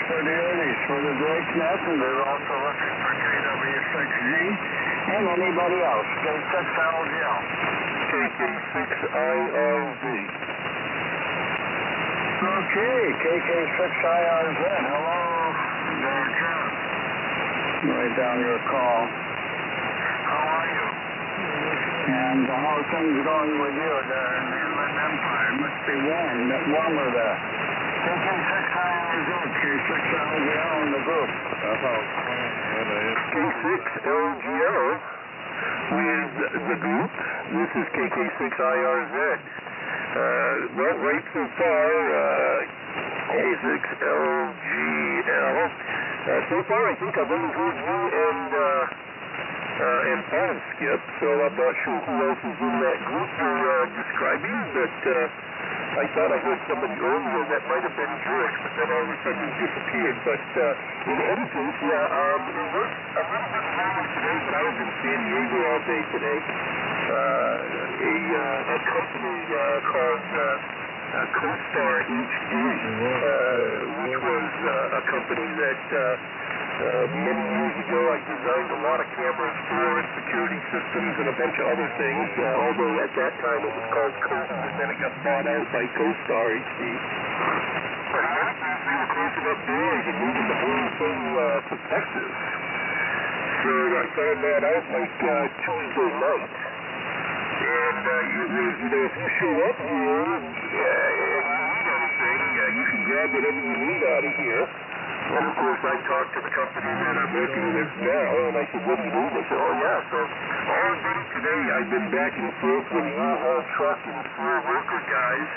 for the Erdies, for the Drake's Nest, and they're also looking for KW6G and anybody else. K6LGL. KK6IRZ. Okay, KK6IRZ. Hello, John. Write down your call. How are you? And how are things going with you there in the Inland Empire? Must be warmer there. KK6IRZ, K6LGL in the group. K6LGL with the group. This is KK6IRZ. Well, right so far, K6LGL. So far, I think I've only heard you and Paul Skip, so I'm not sure who else is in that group you're describing, but I thought I heard somebody earlier that might have been George, but then all of a sudden he disappeared. But in any case, yeah, it was a little bit warmer today, but I was in San Diego all day today. A company called CoStar HD, which was a company that many years ago I designed a lot of cameras for and security systems and a bunch of other things, although at that time it was called Coast, and then it got bought out by CoStar HD. But in any case, we were close enough doors and moving the whole thing to Texas. So I found that out like Tuesday night. And if you show up here and you need anything, you can grab whatever you need out of here. And of course, I talked to the company that I'm working with now, and I said, what do you need? They said, oh yeah, so all day today I've been back and forth with U-Haul truck and 4 worker guys,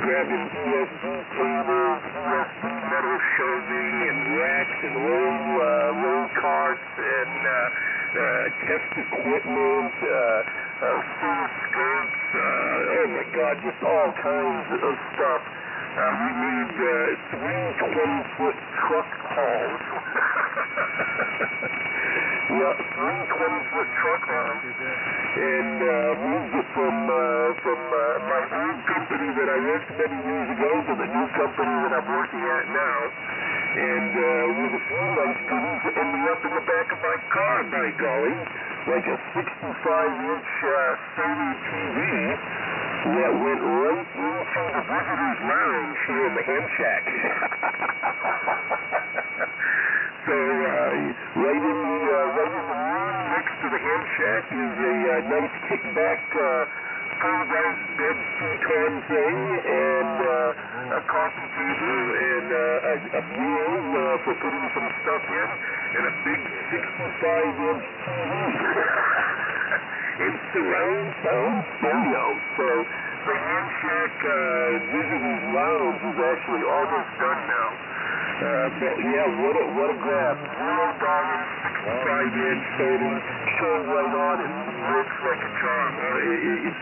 grabbing USB cables, USB metal shelving, and racks, and roll carts, and test equipment, oscilloscopes, oh my God, just all kinds of stuff. We made 3 20-foot truck hauls. Yeah, 3 20-foot truck hauls. And moved it from my old company that I worked many years ago to the new company that I'm working at now. And with a few nice goodies that ended up in the back of my car, by golly, like a 65-inch Sony TV that went right into the visitor's lounge here in the Hen Shack. So right in the room next to the Hen Shack is a nice kickback fold-out bed futon thing, and a coffee table, and a meal for putting some stuff in, and a big 65-inch TV. It's surround sound stereo. So the Hen Shack visitor's lounge is actually almost done now. But yeah, what a grab. $0, 65-inch Sony, showing right on and works like a charm. It's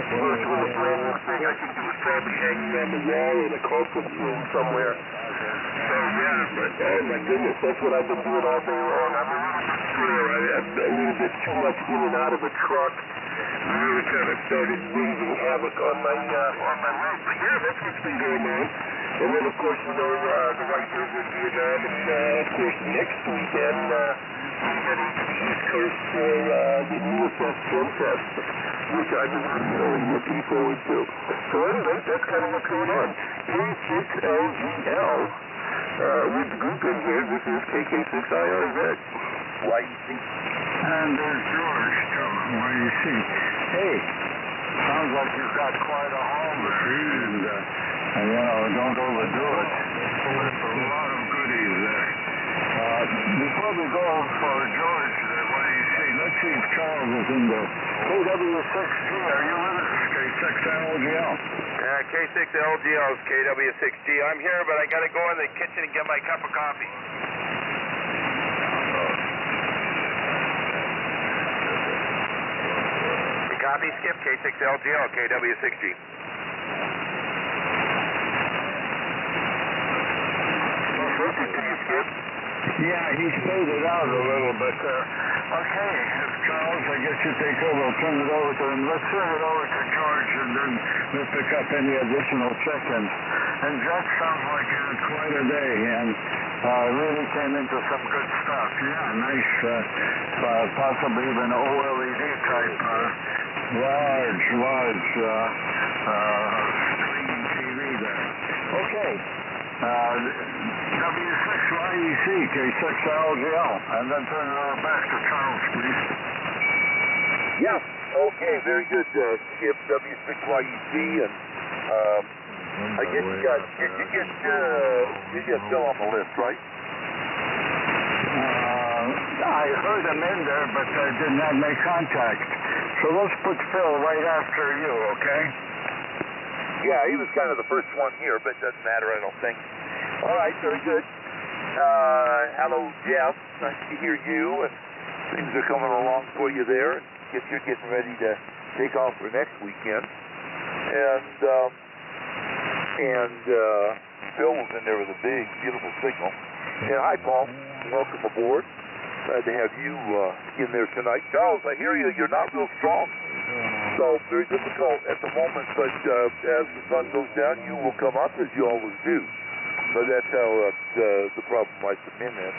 virtually a brand new thing. I think it was probably hanging on the wall in a conference room somewhere. So yeah, but oh my goodness, that's what I've been doing all day long. I'm a little bit too much in and out of a truck. Really kind of started raising havoc on my road. But yeah, that's what's been going on. And then, of course, the right here in Vietnam, and of course, next weekend, we're heading to the East Coast for the USS Film Fest, which I've been really looking forward to. So anyway, that's kind of what's going on. K6LGL, with the group in here, this is KK6IRZ. YEC. And there's George, YEC. Hey, sounds like you've got quite a haul there, and don't overdo it. There's a lot of goodies there. Before we go for George, YEC, let's see if Charles is in the KW6G. Are you with us? K6LGL. K6LGL is KW6G. I'm here, but I got to go in the kitchen and get my cup of coffee. You copy, Skip? K6LGL, KW6G. Yeah, he spelled it out a little bit there. Okay, Charles, I guess you take over. I'll turn it over to him. Let's turn it over to George, and then we'll pick up any additional check-ins. And Jack sounds like he had quite a day, and really came into some good stuff. Yeah, nice, possibly even OLED type, large, screen TV there. Okay. W6YEC, K6LGL, and then turn it over back to Charles, please. Yeah. Okay, very good, Skip. W6YEC, and I guess you got Phil on the list, right? I heard him in there, but I did not make contact. So let's put Phil right after you, okay? Yeah, he was kind of the first one here, but it doesn't matter, I don't think. All right, very good. Hello, Jeff. Nice to hear you, and things are coming along for you there. You're getting ready to take off for next weekend. And Phil was in there with a big, beautiful signal. And hi, Paul. Welcome aboard. Glad to have you in there tonight. Charles, I hear you're not real strong. So very difficult at the moment, but as the sun goes down, you will come up as you always do. But that's how the problem might come in there.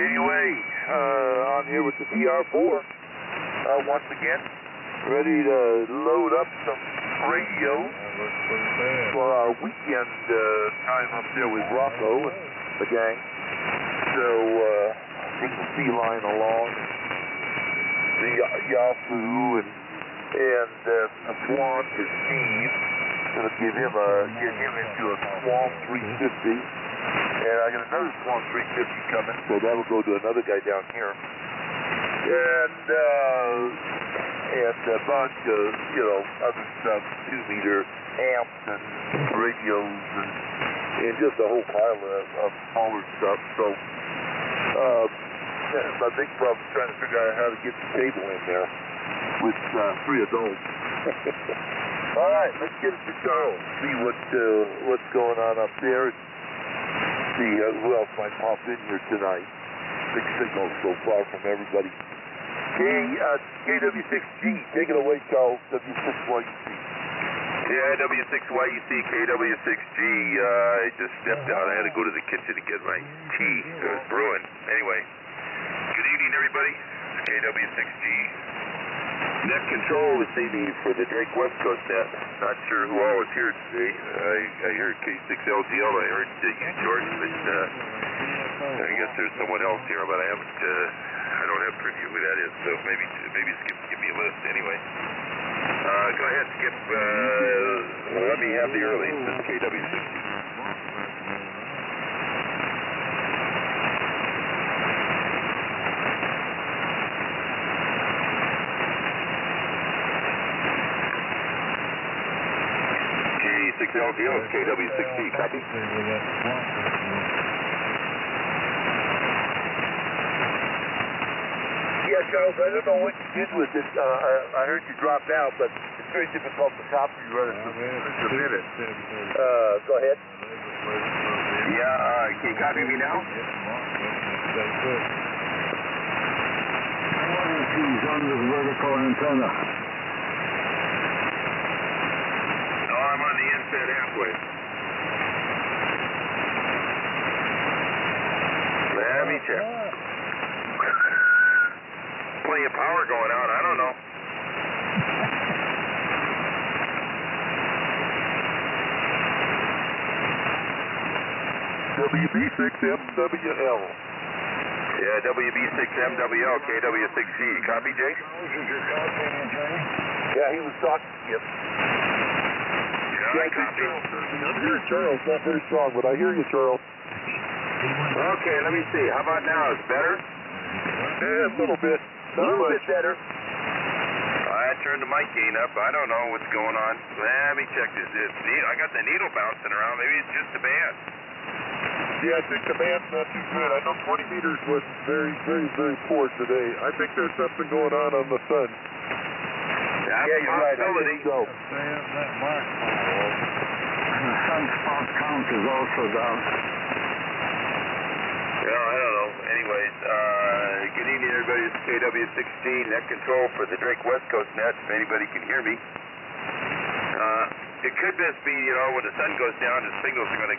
Anyway, on here with the TR4, once again, ready to load up some radio for our weekend time up there with Rocco and the gang. So, bring the sea line along, the Yahoo and a Swan to Steve. Gonna get him into a Swan 350, and I got another Swan 350 coming, so that'll go to another guy down here, and a bunch of other stuff, 2-meter amps and radios and just a whole pile of smaller stuff. So my big problem is trying to figure out how to get the table in there with 3 adults. All right, let's get it to Charles. See what's going on up there. See who else might pop in here tonight. Big signal so far from everybody. KW6G, take it away, Charles. W6YEC. Yeah, W6YEC, KW6G. I just stepped out. I had to go to the kitchen to get my tea. It was brewing. Anyway, good evening, everybody. It's KW6G. Net control this evening for the Drake West Coast net. Not sure who all is here today. I heard K6LGL. I heard you, George, but I guess there's someone else here, but I don't have preview who that is. So maybe Skip can give me a list. Anyway, go ahead, Skip. Let me have the early. This is KW6G. K6LGL, KW6G, copy. Yeah, Charles, I don't know what you did with it. I heard you dropped out, but it's very difficult to copy you right at the minute. Go ahead. Yeah, can you copy me now? I wonder if he's on the vertical antenna. I'm on the inside halfway. Let me check. Plenty of power going out. I don't know. WB6MWL. Yeah, WB6MWL, KW6G. Copy, Jake? Yeah, he was talking. Yep. Yeah, I copy. I'm here, Charles. Not very strong, but I hear you, Charles. Okay, let me see. How about now? Is it better? Yeah, a little bit. A little bit better. I turned the mic gain up. I don't know what's going on. Let me check this. I got the needle bouncing around. Maybe it's just the band. Yeah, I think the band's not too good. I know 20 meters was very, very, very poor today. I think there's something going on the sun. Yeah, you're right. I think so. And the sunspot count is also down. Yeah, I don't know. Anyways, good evening, everybody. This is KW6G, net control for the Drake West Coast net, if anybody can hear me. it could just be, you know, when the sun goes down, the signals are going to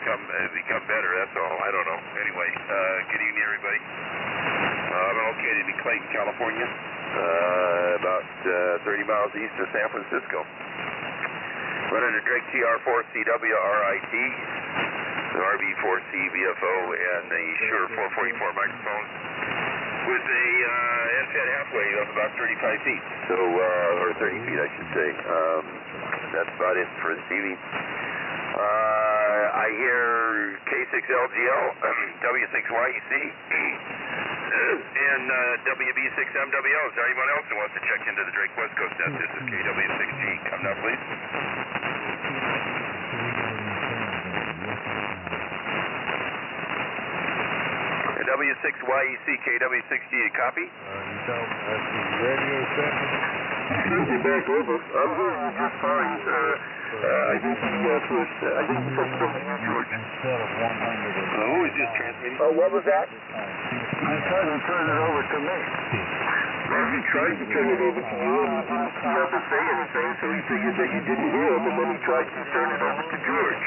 become better. That's all. I don't know. Anyway, good evening, everybody. I'm located in Clayton, California, about 30 miles east of San Francisco. Running a Drake TR4CW RIT, the RB4C VFO, and the Shure 444 microphone with a NFET halfway of about 35 feet, so or 30 feet, I should say. That's about it for this evening. I hear K6LGL, W6YEC, and WB6MWL. Is there anyone else who wants to check into the Drake West Coast net? This is KW6G. Come now, please. W6YEC, KW6G, copy? Radio set. You're back over. I'm hearing you just fine. I think you said something to you, George. Instead of 100. Who is this transmitting? Oh, what was that? I thought he turned it over to me. Well, he tried to turn it over to you, and you didn't see him to say anything, so he figured that you didn't hear him, and then he tried to turn it over to George.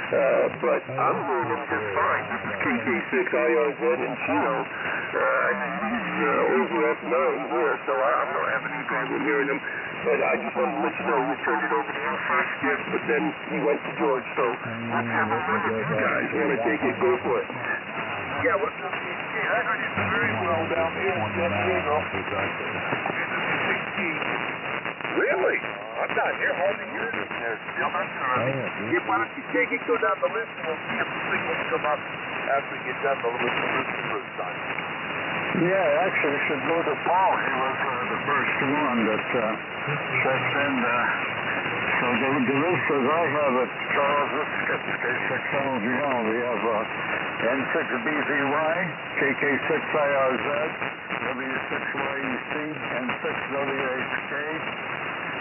But I'm hearing him just fine. This is KK6IRZ in Chino. I think he's over F9 here, so I'm not having any problem hearing him. But I just wanted to let you know, we turned it over to you first, Skip, but then he went to George, so whichever one of you guys want to take it, go for it. Yeah, what's up, I heard it very well down here in San Diego. Really? I'm not here hardly hear this there. Yeah, that's all right. Why don't you take it, go down the list, and we'll see if the signals come up after we get done the list the first time. Yeah, actually, should go to Paul. He was the first one that checks in. So the list as I have it, Charles, this skips K6LGL. We have N6BZY, KK6IRZ, W6YEC, N6WHK,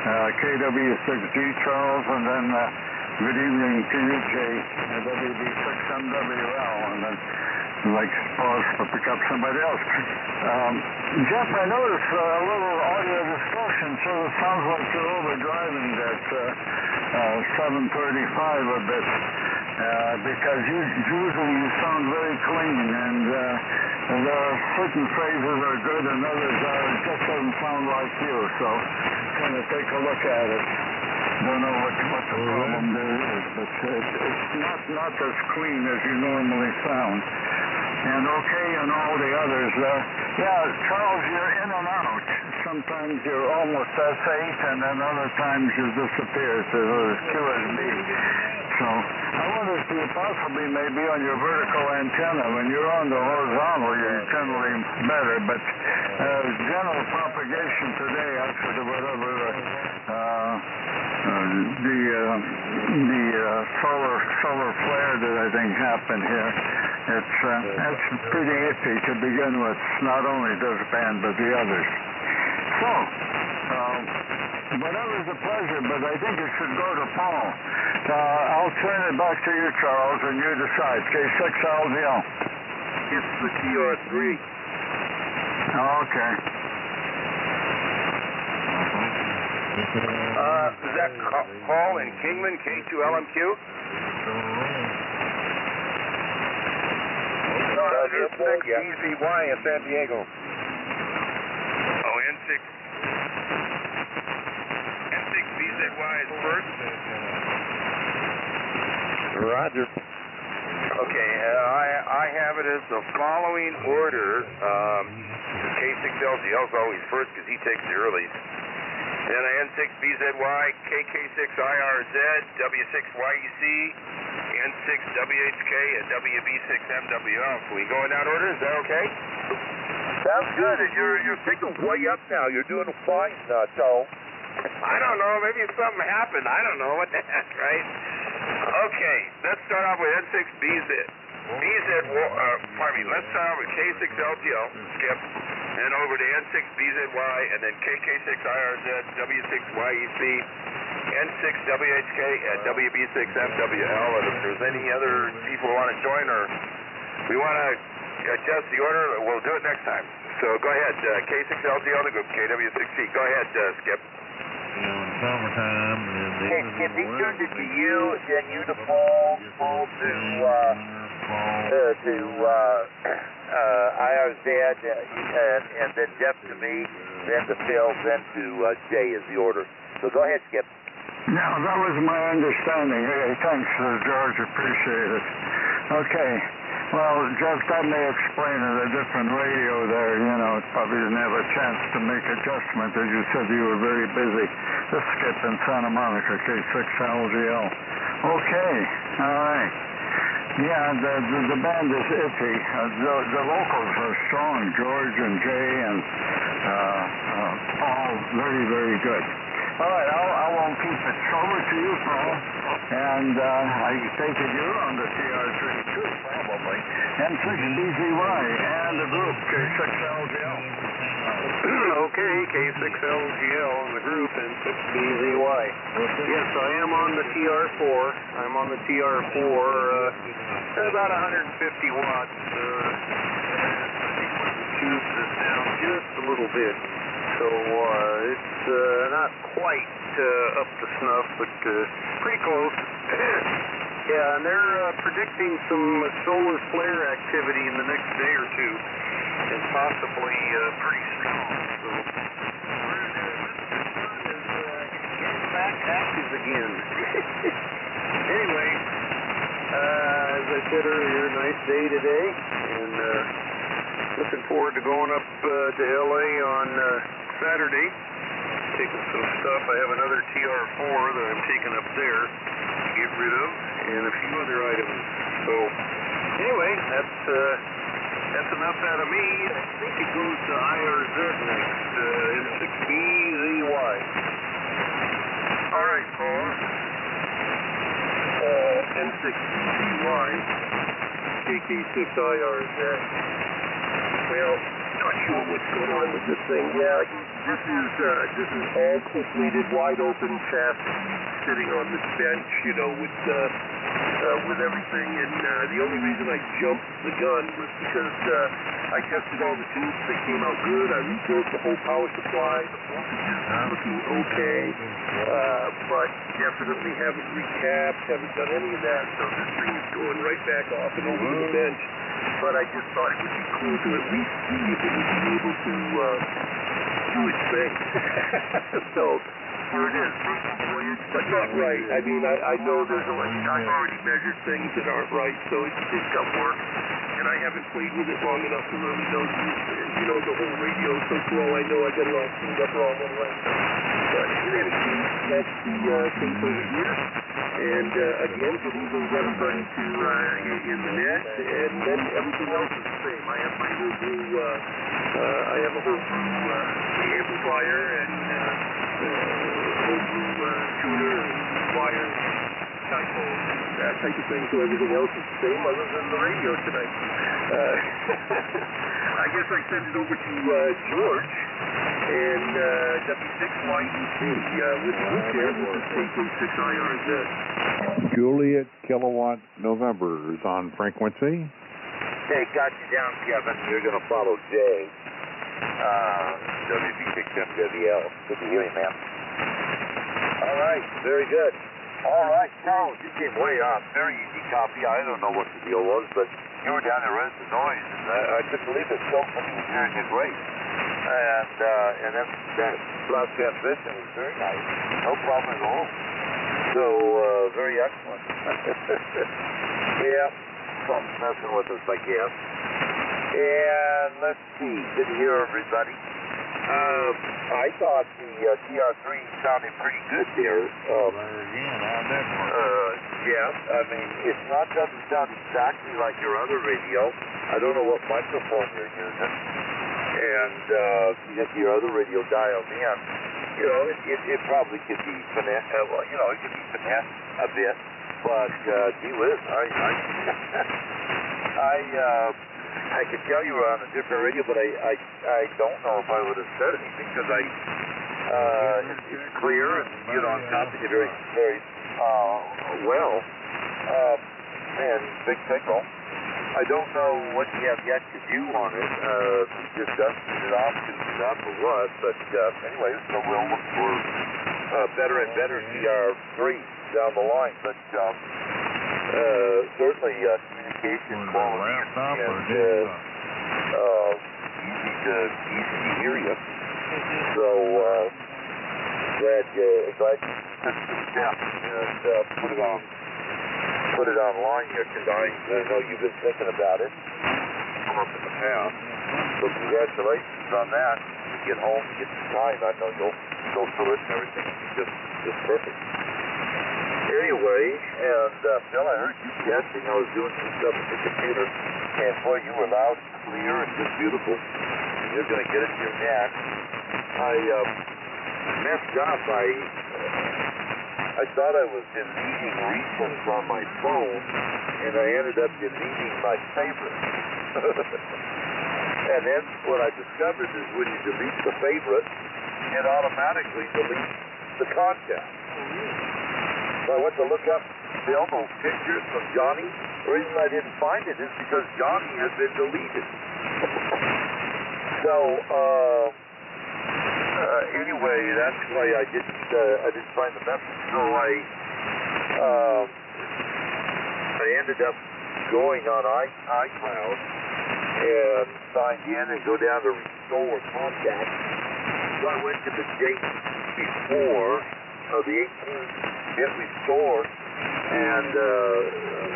KW6G, Charles, and then good evening to you, Jay, WB6MWL, and then like pause to pick up somebody else. Jeff, I noticed a little audio distortion, so it sounds like you're overdriving that 735 a bit, because usually you sound very clean, and there are certain phrases are good and others are, it just doesn't sound like you, so kind of take a look at it. Don't know what the problem there is, but it's not as clean as you normally sound. And okay, and all the others. Yeah, Charles, you're in and out. Sometimes you're almost S8, and then other times you disappear to QSB. So I wonder if you possibly may be on your vertical antenna. When you're on the horizontal, you're generally better. But general propagation today, after the whatever the solar flare that I think happened here. It's pretty iffy to begin with, not only this band, but the others. So, whatever's a pleasure, but I think it should go to Paul. I'll turn it back to you, Charles, and you decide. K6LGL. It's the TR3. Okay. Is that Paul in Kingman, K2LMQ? N6BZY in San Diego. Oh, N6BZY is first? Roger. Okay, I have it as the following order. K6LGL is always first because he takes the earlies. Then N6BZY, KK6IRZ, W6YEC, N6WHK, and WB6MWL. Can we go in that order? Is that okay? Sounds good. And your signal's way up now. You're doing fine, Charles. I don't know. Maybe something happened. I don't know. What the heck, right? Okay, let's start off with N6BZ. Let's start off with K6LGL, skip, and over to N6BZY, and then KK6IRZ, W6YEC, N6WHK, and WB6MWL. And if there's any other people who want to join or we want to adjust the order, we'll do it next time. So go ahead, K6LGL, the group, KW6G. Go ahead, Skip. In summertime, Okay, Skip, he turned it to you, then you to Paul to IRZ, and then Jeff to me, then to Phil, then to Jay is the order. So go ahead, Skip. Now, that was my understanding. Hey, thanks, George. Appreciate it. Okay. Well, Jeff, that may explain it, a different radio there. You know, probably didn't have a chance to make adjustment. As you said, you were very busy. This Skip in Santa Monica, K6LGL. Okay. All right. Yeah, the band is iffy. The locals are strong. George and Jay and Paul, very, very good. All right, I won't keep it. Over to you, Paul. And I take it you're on the TR3 too, probably. N6BZY and the group, K6LGL. Okay, K6LGL in the group, and 6BZY. Yes, I am on the TR4. I'm on the TR4, about 150 watts. I think one of the tubes is down just a little bit. So it's not quite up to snuff, but pretty close. Yeah, and they're predicting some solar flare activity in the next day or two, and possibly pretty strong. So getting back active again. Anyway, as I said earlier, nice day today, and looking forward to going up to LA on Saturday, taking some stuff. I have another TR4 that I'm taking up there to get rid of, and a few other items. So, anyway, that's enough out of me. I think it goes to IRZ next, N6BZY. All right, Paul. N6BZY, KK6IRZ. Well, not sure what's going on with this thing. Yeah, this is all completed, wide open chassis, sitting on this bench, you know, with everything. And the only reason I jumped the gun was because I tested all the tubes. They came out good. I rebuilt the whole power supply. The voltage is looking okay, but definitely haven't recapped, haven't done any of that. So this thing is going right back off and over to the bench. But I just thought it would be cool to at least see if it would be able to do its thing. So here it is, but not right. I mean, I know I've already measured things that aren't right, so it's got work, and I haven't played with it long enough to really know, you know, the whole radio. So for all I know, I got it all tuned up wrong one way. But in any case, that's the case over here. And again, good evening to everybody in the net, and then everything else is the same. I have my whole new, amplifier and whole new tuner and wire type of that type of thing. So everything else is the same other than the radio tonight. I guess I send it over to George and W6YEC with the group here. This is KK6IRZ. Juliet Kilowatt November is on frequency. Hey, got you down, Kevin. You're going to follow Jay. WB6MWL. Good to hear you, man. All right, very good. All right, now you came way up. Very easy copy. I don't know what the deal was, but you were down there right at the noise, and I couldn't believe it. So funny was hearing you great. And that last transmission was very nice. No problem at all. So, very excellent. Yeah, something's messing with us, I guess. And let's see. Good to hear everybody. I thought the TR3 sounded pretty good there. Yeah, I mean, doesn't sound exactly like your other radio. I don't know what microphone you're using. And you got your other radio dialed in. You know, it probably could be finessed. Well, you know, it could be finessed a bit. But, gee whiz, I could tell you were on a different radio, but I don't know if I would have said anything because it's clear and, you know, I'm copying it very, very well. And big signal. I don't know what you have yet to do on it. Just dusted it off, tuned it up or what. But anyway, so we'll look for better and better DR3 down the line, but certainly communication quality and easy to hear you. So glad you took the step and put it online here, because I know you've been thinking about it come up in the past. So congratulations on that. You get home, you get some time. I know you'll go through it and everything. It's just perfect. Anyway, and Phil, I heard you guessing. I was doing some stuff at the computer, and boy, you were loud and clear and just beautiful. And you're going to get it here next. I messed up. I thought I was deleting recents on my phone, and I ended up deleting my favorites. And then what I discovered is when you delete the favorite, it automatically deletes the contact. So I went to look up Bill, those pictures from Johnny. The reason I didn't find it is because Johnny had been deleted. So anyway, that's why I didn't find the message. So I ended up going on iCloud and signed in and go down to restore contact. So I went to the date before the 18th, hit restore, and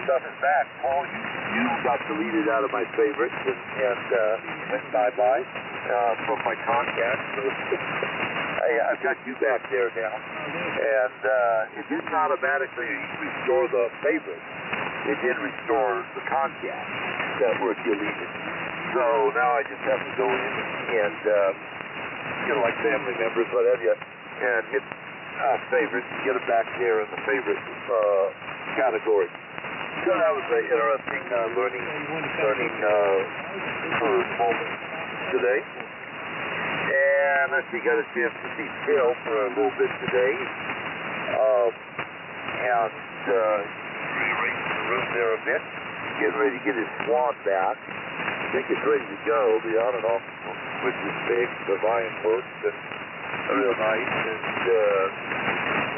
stuff is back. Paul, you got deleted out of my favorites and went bye-bye from my contacts. So I've got you back there now. And it didn't automatically restore the favorites. It did restore the contacts that were deleted. So now I just have to go in and, like family members, what have you, and hit favorites and get it back there in the favorite category. So that was an interesting learning moment today. And let's see, got a chance to see Phil for a little bit today. And rearranging the room there a bit, getting ready to get his swan back. I think it's ready to go. The on and off switch is fixed, the volume works, and real nice, and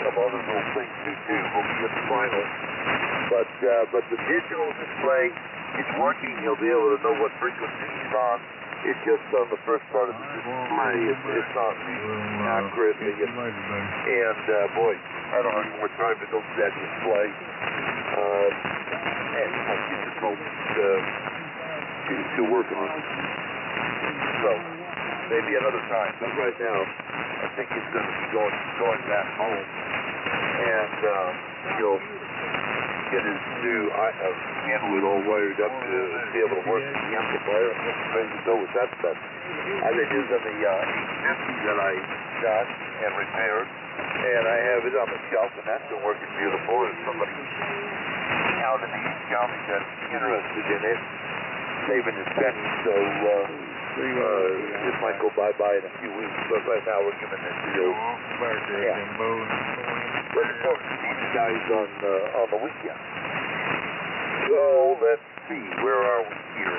some other little things too. We'll be at the final. But the digital display, it's working. You'll be able to know what frequency he's on. It's just on the first part of the display. It's not accurate. And boy, I don't know what time it goes to that display. And I'll get the folks to work on it. So maybe another time. But right now, I think it's going to be going back home, and he'll get his new Kenwood all wired up to be able to work with the amplifier and ready to go with that stuff. I've been using the 850 that I got and repaired, and I have it on the shelf, and that's been working beautiful. If somebody out in the East County that's interested in it, saving his pennies, so it might go bye-bye in a few weeks, but right now we're giving it to you. Looking forward to seeing you guys on the weekend. So let's see, where are we here?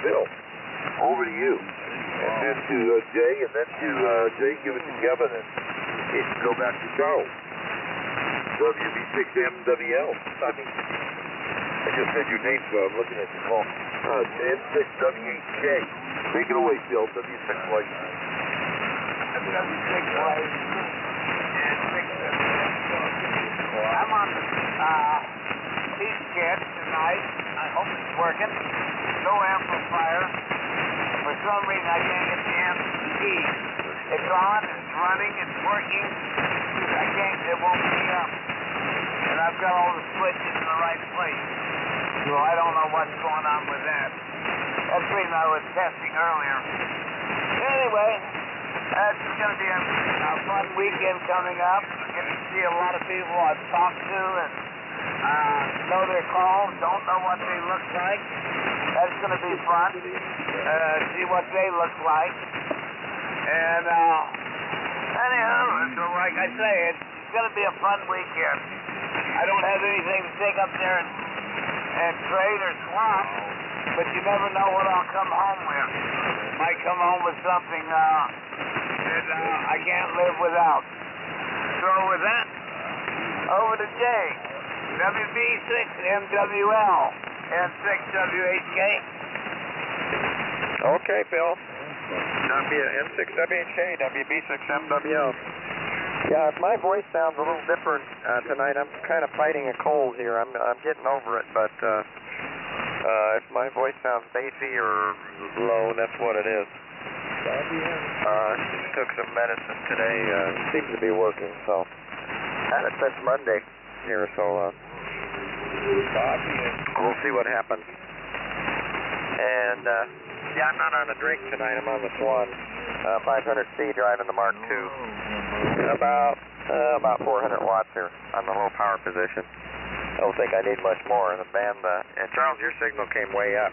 Bill, over to you, and then to Jay, and then to Jay, give it to Kevin, and go back to Charles. WB6MWL. I just said your name, so I'm looking at the call. N6WHK. Take it away, Phil. W6Y. W6Y. I'm on the East Kit tonight. I hope it's working. No amplifier. For some reason, I can't get the amp key. It's on, it's running, it's working. It won't be up. And I've got all the switches in the right place. So I don't know what's going on with that. That's the reason I was testing earlier. Anyway, it's going to be a fun weekend coming up. I'm going to see a lot of people I've talked to and know their calls, don't know what they look like. That's going to be fun. See what they look like. And anyhow, so like I say, it's going to be a fun weekend. I don't have anything to take up there and trade or swap, but you never know what I'll come home with. Might come home with something that I can't live without. So with that, over to Jay. WB6MWL and 6WHK. Okay, Phil. N6WHK, WB6MWL. Yeah, if my voice sounds a little different tonight, I'm kind of fighting a cold here. I'm getting over it, but if my voice sounds bassy or low, that's what it is. Just took some medicine today. Seems to be working, so had it since Monday here, so we'll see what happens. And yeah, I'm not on a drink tonight. I'm on the Swan 500C driving the Mark II. About 400 watts here on the low power position. I don't think I need much more. And the band, and Charles, your signal came way up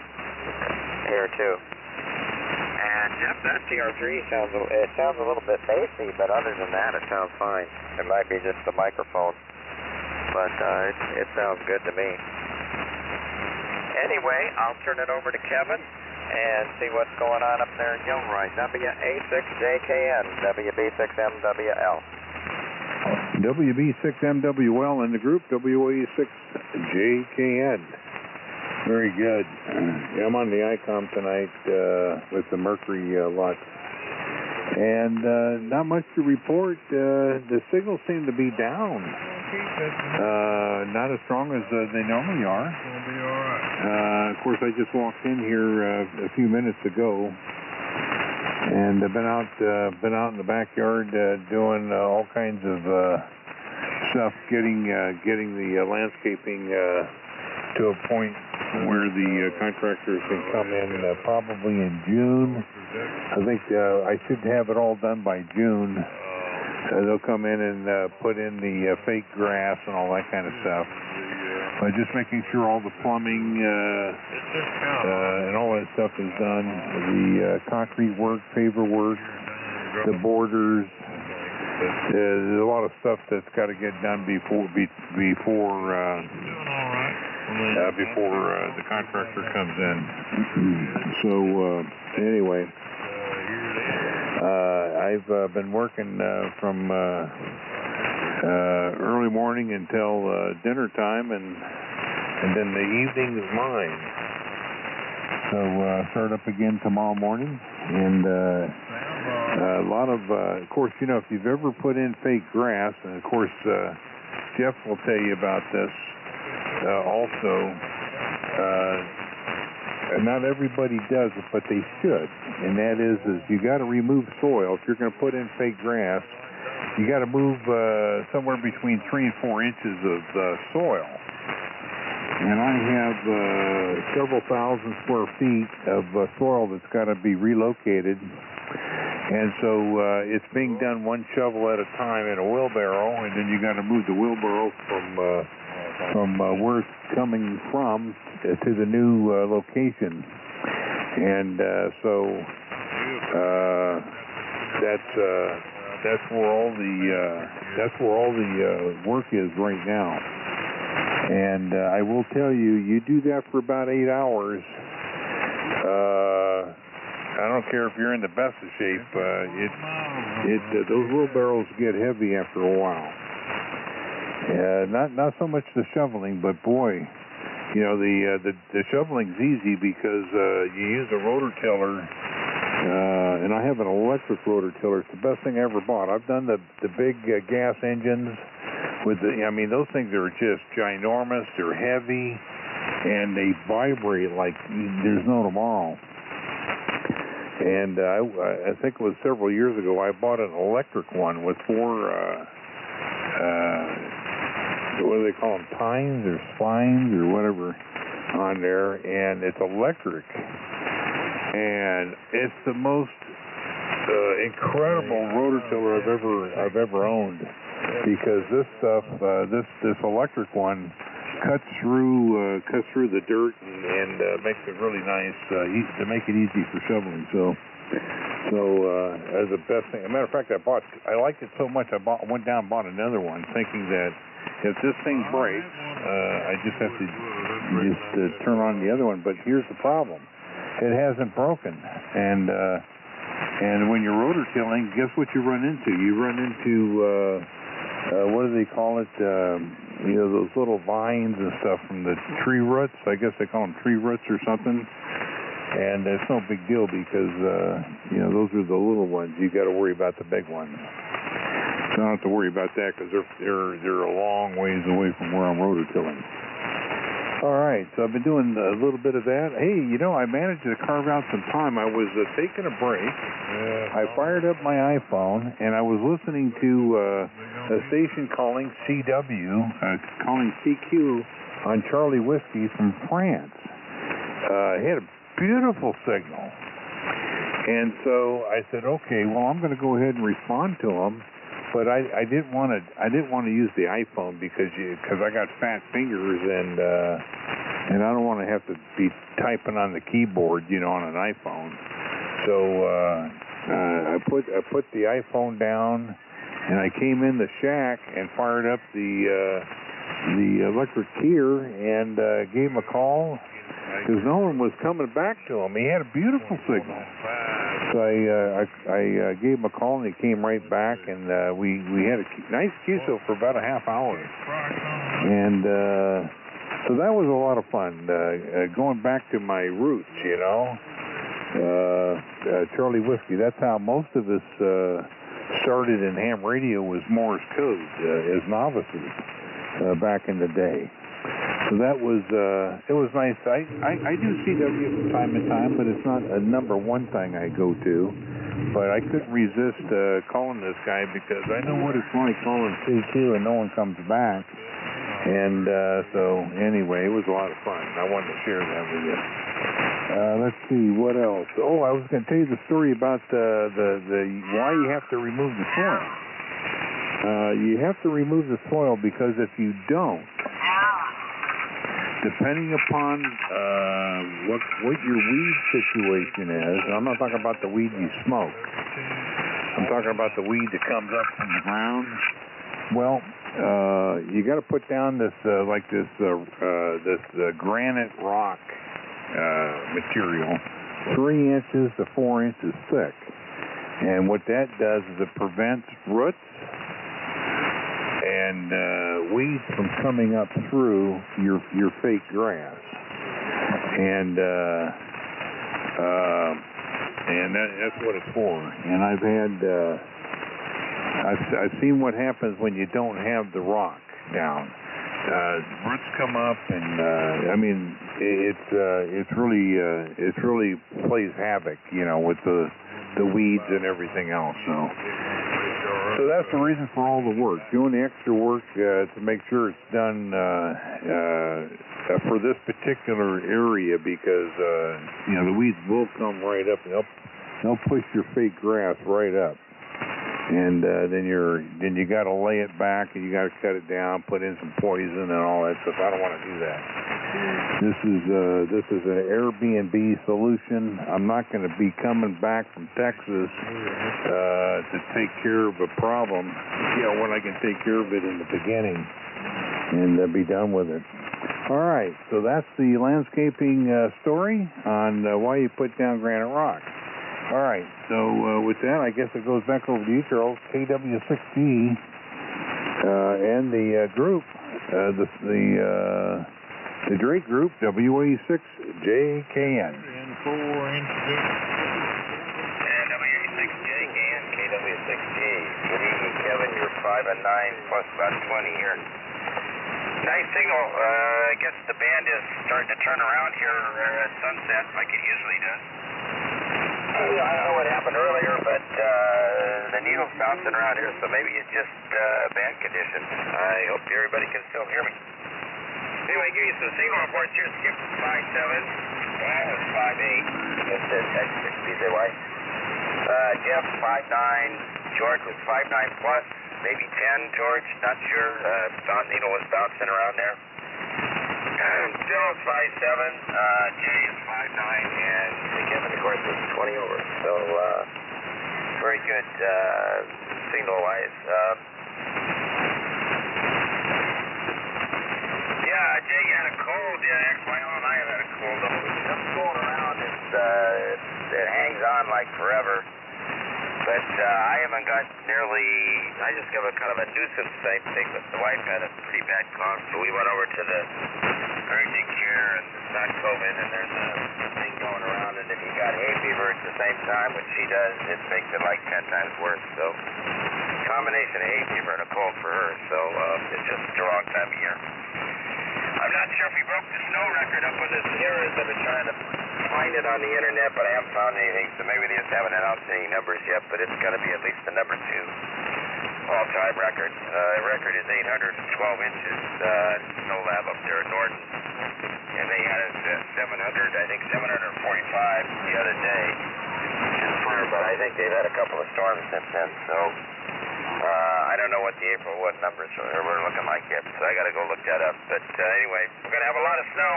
here too. And Jeff, that TR3 sounds a little bit bassy, but other than that, it sounds fine. It might be just the microphone, but it sounds good to me. Anyway, I'll turn it over to Kevin and see what's going on up there in Gilroy. WA6JKN, WB6MWL. WB6MWL in the group, WA6JKN. Very good. Yeah, I'm on the ICOM tonight with the Mercury lot. And not much to report. The signals seem to be down. Not as strong as they normally are. We'll be all right. Of course, I just walked in here a few minutes ago, and I've been out in the backyard doing all kinds of stuff, getting the landscaping to a point where the contractors can come in probably in June. I think I should have it all done by June. They'll come in and put in the fake grass and all that kind of stuff. But just making sure all the plumbing and all that stuff is done. The concrete work, paver work, the borders. There's a lot of stuff that's got to get done before the contractor comes in. So anyway. I've been working from early morning until dinner time, and then the evening is mine. So start up again tomorrow morning, and a lot of course, you know, if you've ever put in fake grass, and of course Jeff will tell you about this also. Not everybody does it, but they should, and that is you got to remove soil. If you're going to put in fake grass, you got to move somewhere between 3 and 4 inches of soil. And I have several thousand square feet of soil that's got to be relocated, and so it's being done one shovel at a time in a wheelbarrow, and then you got to move the wheelbarrow from where it's coming from to the new location, and so that's where all the work is right now. And I will tell you, you do that for about 8 hours. I don't care if you're in the best of shape. Those wheelbarrows get heavy after a while. Not so much the shoveling, but boy, you know, the shoveling's easy because you use a rototiller, and I have an electric rototiller. It's the best thing I ever bought. I've done the big gas engines with those things are just ginormous. They're heavy, and they vibrate like there's no tomorrow. And I think it was several years ago, I bought an electric one with 4 what do they call them, tines or spines or whatever on there, and it's electric, and it's the most incredible rototiller I've ever owned, because this stuff, this electric one cuts through the dirt and makes it really nice to make it easy for shoveling. So as the best thing. As a matter of fact, I liked it so much I went down and bought another one, thinking that if this thing breaks, I just have to turn on the other one. But here's the problem: it hasn't broken, and And when you're rotor tilling, guess what you run into? You run into, what do they call it? Those little vines and stuff from the tree roots. I guess they call them tree roots or something. And it's no big deal because, those are the little ones. You got to worry about the big ones. So I don't have to worry about that because they're a long ways away from where I'm rotor tilling. All right, so I've been doing a little bit of that. Hey, I managed to carve out some time. I was taking a break. I fired up my iPhone, and I was listening to a station calling CW, calling CQ on Charlie Whiskey from France. It had a beautiful signal. And so I said, okay, well, I'm going to go ahead and respond to him. But I didn't want to use the iPhone because I got fat fingers and I don't want to have to be typing on the keyboard, on an iPhone. So I put the iPhone down and I came in the shack and fired up the electric keyr and gave him a call because no one was coming back to him. He had a beautiful signal. So I gave him a call, and he came right back, and we had a nice QSO for about a half hour. And so that was a lot of fun, going back to my roots, Charlie Whiskey. That's how most of us started in ham radio, was Morse code as novices back in the day. So that was, it was nice. I do CW from time to time, but it's not a number one thing I go to. But I couldn't resist calling this guy because I know what it's like calling CQ and no one comes back. And so anyway, it was a lot of fun. I wanted to share that with you. Let's see, what else? Oh, I was going to tell you the story about the why you have to remove the soil. You have to remove the soil because if you don't, depending upon what your weed situation is, and I'm not talking about the weed you smoke. I'm talking about the weed that comes up from the ground. Well, you got to put down this granite rock material, 3 inches to 4 inches thick. And what that does is it prevents roots and weeds from coming up through your fake grass, and that's what it's for. And I've seen what happens when you don't have the rock down. Roots come up, and I mean it's really plays havoc, with the weeds and everything else. So that's the reason for all the work, doing the extra work to make sure it's done for this particular area because the weeds will come right up and they'll push your fake grass right up, and then you got to lay it back and you got to cut it down, put in some poison and all that stuff. I don't want to do that. This is an Airbnb solution. I'm not going to be coming back from Texas to take care of a problem, when I can take care of it in the beginning and be done with it. All right, so that's the landscaping story on why you put down granite rock. All right, so with that, I guess it goes back over to you, Charles. KW6G and the group, the Drake Group, WA6JKN. WA6JKN, KW6G. Good evening, Kevin. You're 5 and 9 plus about 20 here. Nice signal. I guess the band is starting to turn around here at sunset like it usually does. I don't know what happened earlier, but the needle's bouncing around here, so maybe it's just band conditions. I hope everybody can still hear me. Anyway, give you some signal reports here. Skip 5-7. Brian was 5-8. Just X6 BZY. Jeff 5-9. George was 5-9 plus. Maybe 10, George. Not sure. Needle was bouncing around there. Bill is 5-7. Jay is 5-9. And Kevin, of course, is 20 over. So, very good signal-wise. Jay, you had a cold. XYO and I have had a cold. Something going around that hangs on like forever. But I haven't got nearly, I just got a kind of a nuisance type thing, but the wife had a pretty bad cough, so we went over to the urgent care, and it's not COVID, and there's a thing going around, and if you got hay fever at the same time, which she does, it makes it like 10 times worse, so combination of hay fever and a cold for her, so it's just the wrong time of year. I'm not sure if we broke the snow record up on this Harris. I've been trying to find it on the internet, but I haven't found anything, so maybe they just haven't announced any numbers yet, but it's got to be at least the number 2 all-time record. The record is 812 inches snow lab up there in Norton, and they had it at 700, I think 745 the other day, but I think they've had a couple of storms since then, so I don't know what the April numbers were looking like yet, so I got to go look that up. But anyway, we're going to have a lot of snow.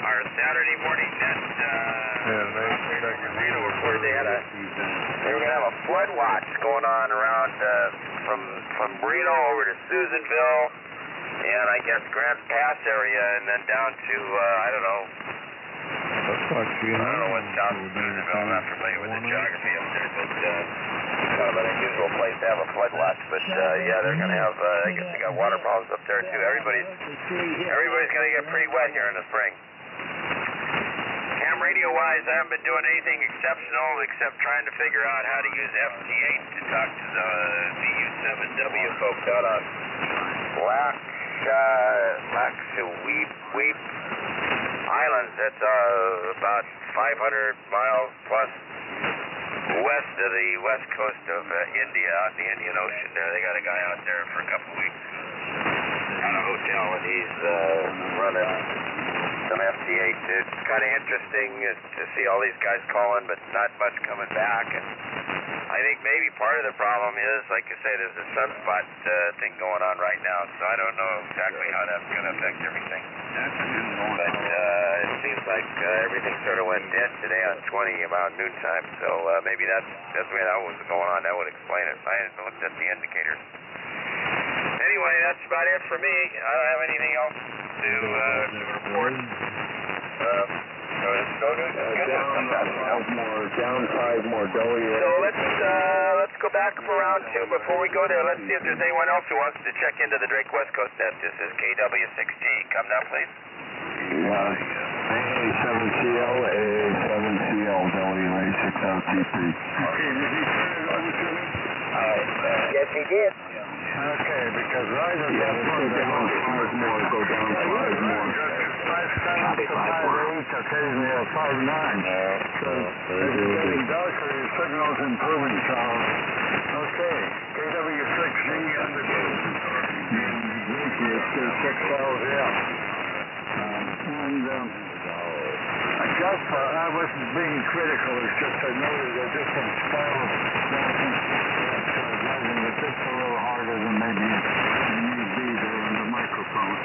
Our Saturday morning net reported they were going to have a flood watch going on around from Reno over to Susanville, and I guess Grants Pass area, and then down to I don't know what's down to Susanville. I'm not familiar with the geography up there, but kind of an unusual place to have a flood watch. But yeah, they're going to have. I guess they got water problems up there too. Everybody's going to get pretty wet here in the spring. Ham radio-wise, I haven't been doing anything exceptional except trying to figure out how to use FT8 to talk to the U7W folks out on Lakshuweep Islands. That's about 500 miles plus west of the west coast of India, out in the Indian Ocean there. They got a guy out there for a couple weeks at a hotel, and he's running some FT8. It's kind of interesting to see all these guys calling, but not much coming back. And I think maybe part of the problem is, like I say, there's a sunspot thing going on right now, so I don't know exactly how that's going to affect everything. But it seems like everything sort of went dead today on 20 about noontime, so maybe that's the way that was going on. That would explain it. I hadn't looked at the indicators. Anyway, that's about it for me. I don't have anything else to report. Down 5 more, Dolly. So let's go back for round 2. Before we go there, let's see if there's anyone else who wants to check into the Drake West Coast net. This is KW6G. Come down, please. A7CL, Dolly Ray 60TP. Okay, did he turn it over to me? Yes, he did. Okay, because right at that point, go down 5 more. 5'7" to 5'8", occasionally a 5'9". So it's getting darker, your signal's improving, Charles. Okay, KW6G under K6L, yeah. I guess I wasn't being critical, it's just I noticed a different style of driving it just a little harder than maybe it need be there on the microphone.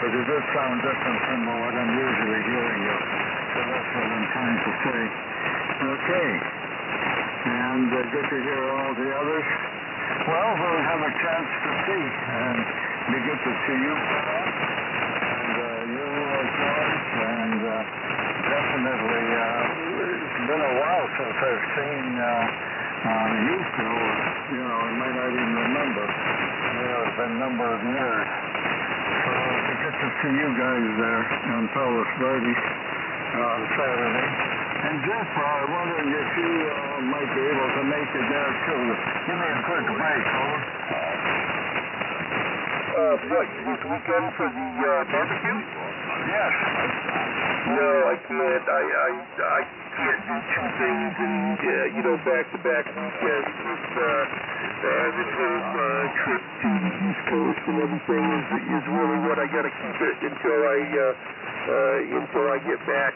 But it does sound different from what I'm usually hearing. So that's what I'm trying to say. Okay. And good to hear all the others. Well, we'll have a chance to see. And we get to see you, Paul, and you, George, and definitely it's been a while since I've seen you, Phil. I might not even remember. It's been a number of years. To get to see you guys there on Palos Verdes on Saturday. And Jeff, I'm wondering if you might be able to make it there too. Give me a quick break, over. What, this weekend for the barbecue? Yes. No, I can't. I can't do 2 things and, back-to-back weekends. This whole trip to the East Coast and everything is really what I gotta keep it until I get back.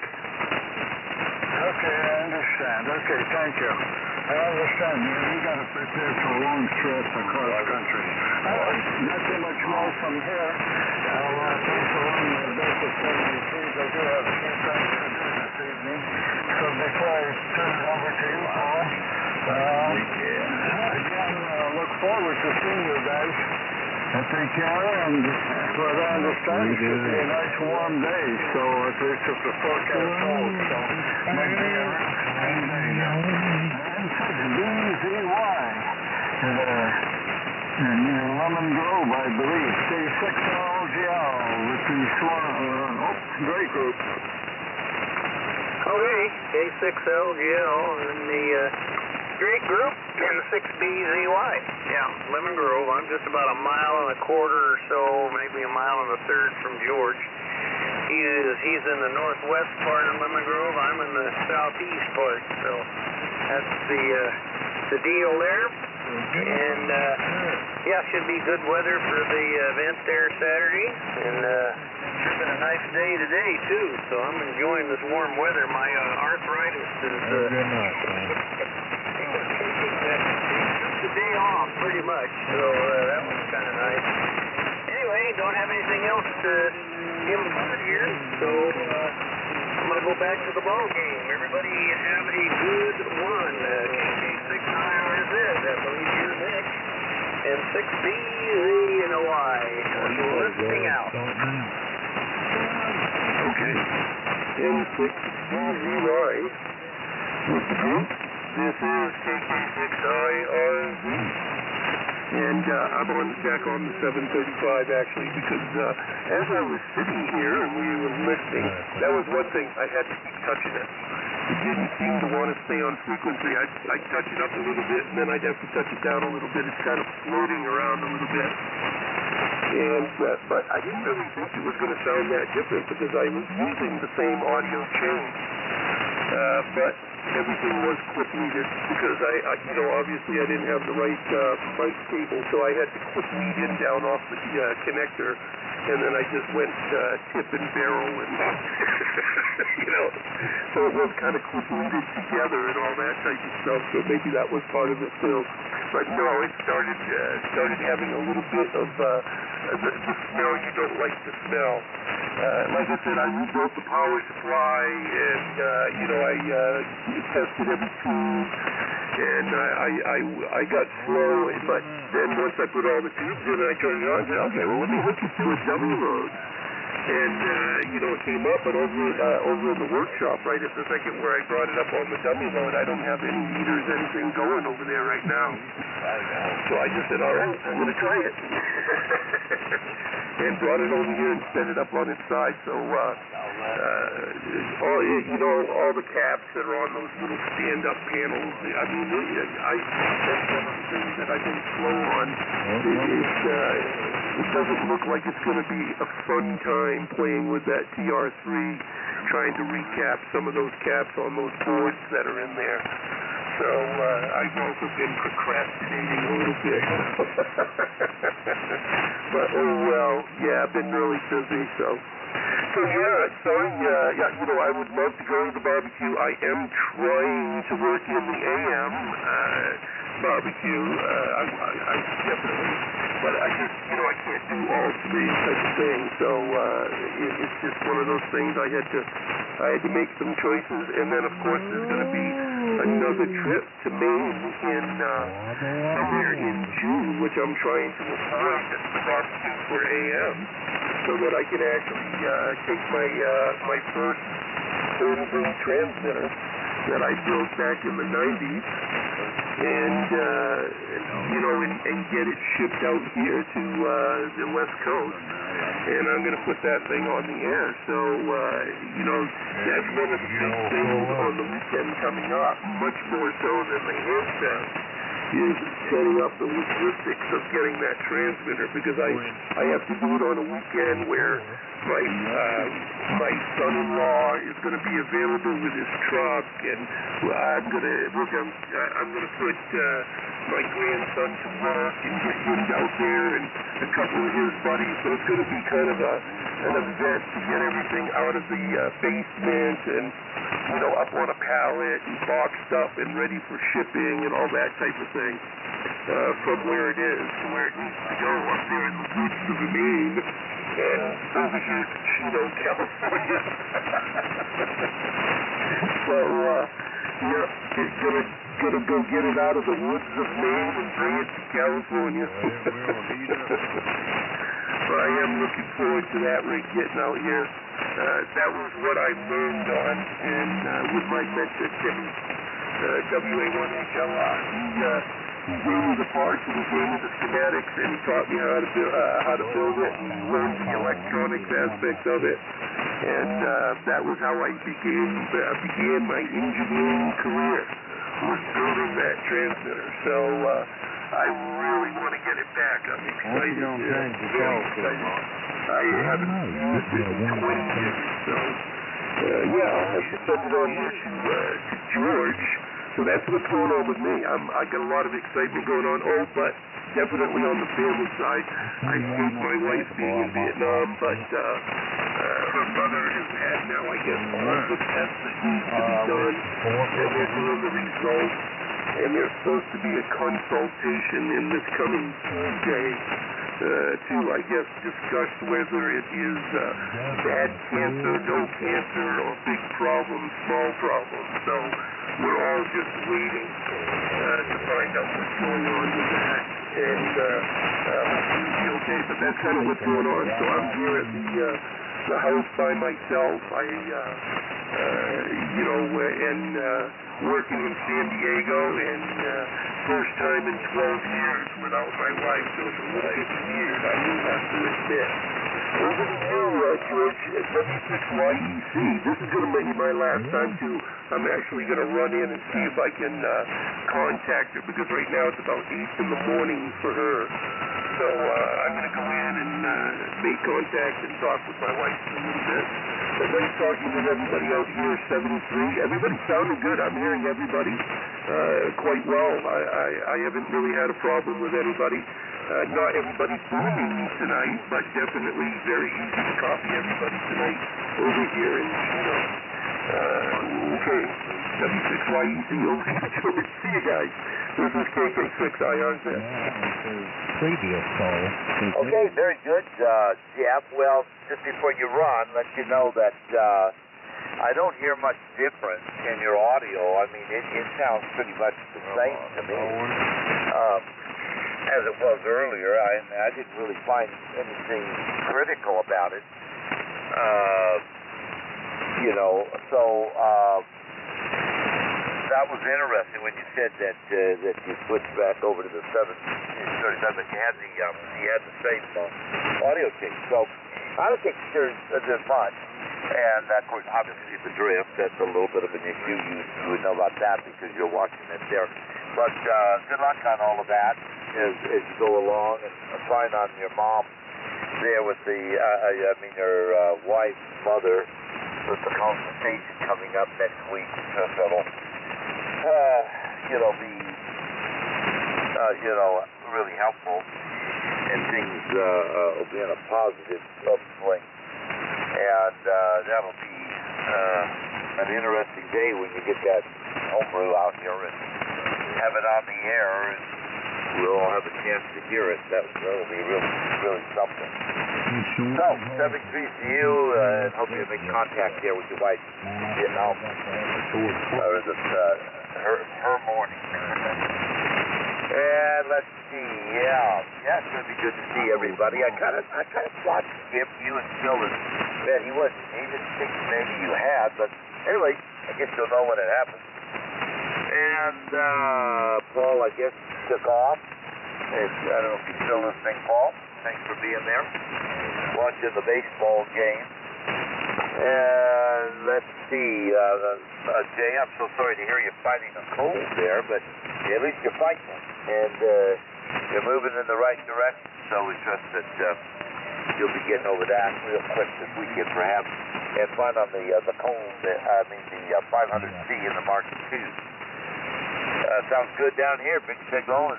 Okay, I understand. Okay, thank you. I understand. You got to prepare for a long trip across country. Not too much more from here. Thanks along the Delta 73s. I do have a few things to do this evening. So before I turn it over to you, Paul, again, look forward to seeing you guys. Take care, and what I understand, it should be a nice warm day, so at least if the forecast holds, so maybe a nice day. BZY. Near Lemon Grove, I believe. K6LGL with the Great Group. Okay, K6LGL and the Great Group and 6BZY. Yeah, Lemon Grove. I'm just about a mile and a quarter or so, maybe a mile and a third from George. He's in the northwest part of Lemon Grove. I'm in the southeast part, so that's the deal there. And yeah, should be good weather for the event there Saturday. And sure been a nice day today too. So I'm enjoying this warm weather. My arthritis is Good enough, man. took the day off pretty much. So that was kind of nice. Anyway, don't have anything else to impart here. So I'm going to go back to the ball game. Everybody have a good one. KK6IRZ, I believe you're next. And 6BZY. Listening out. Okay. M6BZY with the group. This is KK6IRZ. And I'm back on the 735 actually because as I was sitting here and we were listening, that was one thing, I had to keep touching it. It didn't seem to want to stay on frequency. I'd touch it up a little bit and then I'd have to touch it down a little bit. It's kind of floating around a little bit. And but I didn't really think it was going to sound that different because I was using the same audio chain. But everything was quick needed because obviously I didn't have the right mic cable, so I had to quick lead in down off the connector, and then I just went tip and barrel and so it was kind of quick leaded together and all that type of stuff. So maybe that was part of it too. But no, it started having a little bit of the smell you don't like to smell. Like I said, I rebuilt the power supply, and I tested every tube, and I got slow. But then once I put all the tubes in, I turned it on and said, okay, well let me hook it to a dummy load. And it came up, but over in the workshop, right at the second where I brought it up on the dummy load, I don't have any meters, anything going over there right now. So I just said, all right, I'm going to try it. And brought it over here and set it up on its side. So, all the caps that are on those little stand-up panels, I mean, that's one of the things that I've been slow on. It doesn't look like it's going to be a fun time playing with that TR3, trying to recap some of those caps on those boards that are in there. So I've also been procrastinating a little bit. But oh well, yeah, I've been really busy. So I would love to go to the barbecue. I am trying to work in the AM barbecue. I definitely, but I just I can't do all three type of things. So it's just one of those things. I had to make some choices, and then of course there's going to be another trip to Maine in somewhere in June, which I'm trying to avoid the barbecue for AM, so that I can actually take my first homebrew transmitter that I built back in the 90s, and get it shipped out here to the West Coast. And I'm going to put that thing on the air. So, that's one of the big things on the weekend coming up, much more so than the handstand, is setting up the logistics of getting that transmitter, because I have to do it on a weekend where my son-in-law is going to be available with his truck, and I'm going to put my grandson to work and get him out there and a couple of his buddies. So it's going to be kind of an event to get everything out of the basement and up on a pallet and boxed up and ready for shipping and all that type of thing, from where it is to where it needs to go up there in the woods of Maine and over here to Chino, California. So it's gonna go get it out of the woods of Maine and bring it to California. So I am looking forward to that rig getting out here. That was what I learned on, and with my mentor Timmy WA1HLR. He gave me the parts, and he gave me the schematics, and he taught me how to build it, and learned the electronics aspects of it. And that was how I began my engineering career, was building that transmitter. So I really want to get it back. I'm excited. I haven't used it in 20 years, so yeah, I'll have to send it on here to George. So that's what's going on with me. I got a lot of excitement going on. Oh, but definitely on the family side, I hate my wife being in Vietnam, but her brother has had now, I guess, all the tests that need to be done, and they're doing the results, and there's supposed to be a consultation in this coming Tuesday to, I guess, discuss whether it is bad cancer, no cancer, or big problem, small problem. So we're all just waiting to find out what's going on with that, and hopefully it'll be okay, but that's kind of what's going on. So I'm here at the house by myself. Working in San Diego, and first time in 12 years without my wife, so it's a little bit weird, I will have to admit. Over to you, George, at W6YEC. This is going to be my last time, too. I'm actually going to run in and see if I can contact her, because right now it's about 8 in the morning for her. So I'm going to go in and make contact and talk with my wife for a little bit. But nice talking with everybody out here, 73. Everybody's sounding good. I'm hearing everybody quite well. I haven't really had a problem with anybody. Not everybody's booming tonight, but definitely very easy to copy everybody tonight over here in Chino. Okay, W6YEC, over to George. See you guys. This is KK6IRZ. Previous call. Okay, very good, Jeff. Well, just before you run, let you know that I don't hear much difference in your audio. I mean, it sounds pretty much the same to me as it was earlier. I didn't really find anything critical about it. That was interesting when you said that you switched back over to the 737, but you had the same audio change. So I don't think there's much. And of course, obviously the drift, that's a little bit of an issue. You would know about that because you're watching it there. But good luck on all of that as you go along, and fine on your mom there with your wife, mother, with the consultation coming up next week. That'll be really helpful, and things will be in a positive upswing, and that'll be an interesting day when you get that homebrew out here and have it on the air, and we'll all have a chance to hear it. That'll be really something. So, 73 to you, and hope you make contact there with your wife in Vietnam. Or is it her morning? And let's see, yeah, it's gonna be good to see everybody. I kind of watched Skip, you and Phil, and man, he didn't think maybe you had, but anyway, I guess you'll know when it happens. And Paul, I guess, took off. I don't know if you're still listening, Paul. Thanks for being there, watching the baseball game. And let's see, Jay, I'm so sorry to hear you're fighting a cold there, but at least you're fighting it, and you're moving in the right direction, so we trust that you'll be getting over that real quick this weekend, perhaps, and fun on the cold, the 500C in the Mark II. Sounds good down here, big signal, and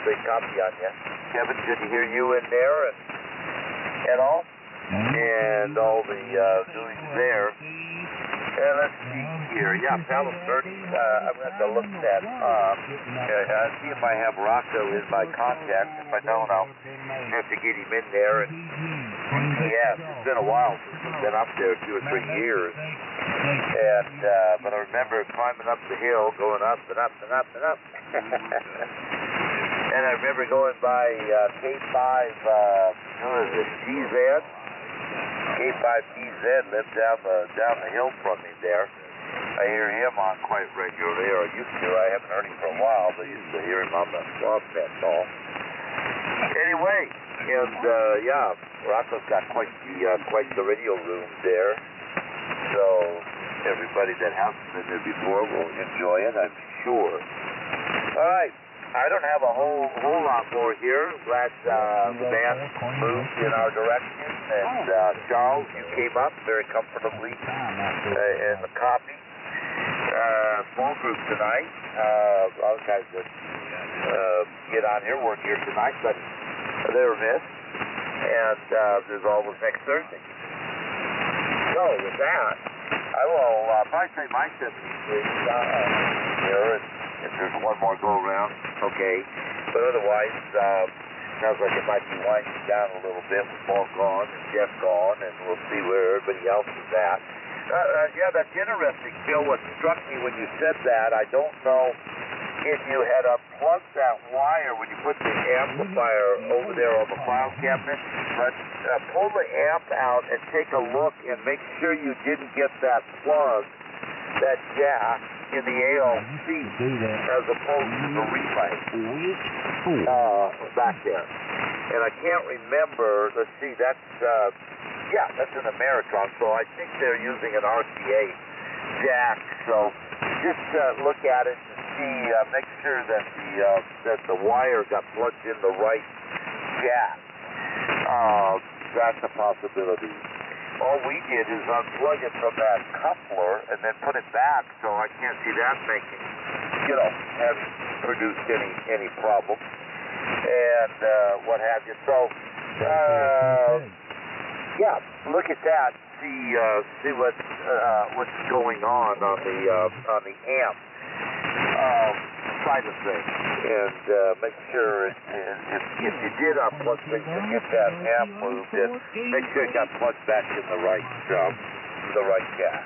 big copy on you. Kevin, good to hear you in there, and all. And all the doings there. And let's see here. Yeah, Palo Verde. I'm going to have to look that up. See if I have Rocco in my contacts. If I don't, I'll have to get him in there. And GPS. It's been a while since I've been up there, 2 or 3 years. And but I remember climbing up the hill, going up and up and up and up. And I remember going by K5. Who is it? GZ. K5PZ lived down the hill from me there. I hear him on quite regularly, or I used to. I haven't heard him for a while, but I used to hear him on the broadcast call. Anyway, and yeah, Rocco's got quite the radio room there. So everybody that hasn't been there before will enjoy it, I'm sure. All right, I don't have a whole lot more here. Glad the band moved in our direction, and Charles, you came up very comfortably in the coffee. Small group tonight. A lot of guys that get on here, work here tonight, but they were missed. And there's always next Thursday. So with that, I will probably say my 73 here, if there's one more go around, okay. But otherwise, sounds like it might be winding down a little bit with Paul gone and Jeff gone, and we'll see where everybody else is at. Yeah, that's interesting, Phil. What struck me when you said that, I don't know if you had unplugged that wire when you put the amplifier over there on the file cabinet, but pull the amp out and take a look and make sure you didn't get that plug, that jack, in the ALC as opposed to the relay back there. And I can't remember, let's see, that's an Ameritron, so I think they're using an RCA jack, so just look at it and see, make sure that the wire got plugged in the right jack. That's a possibility. All we did is unplug it from that coupler and then put it back, so I can't see that making, having produced any problem, and what have you. So, yeah, look at that. See what's going on the amp side of things, and make sure if you did unplug things and get that amp moved, and make sure it got plugged back in the right jack.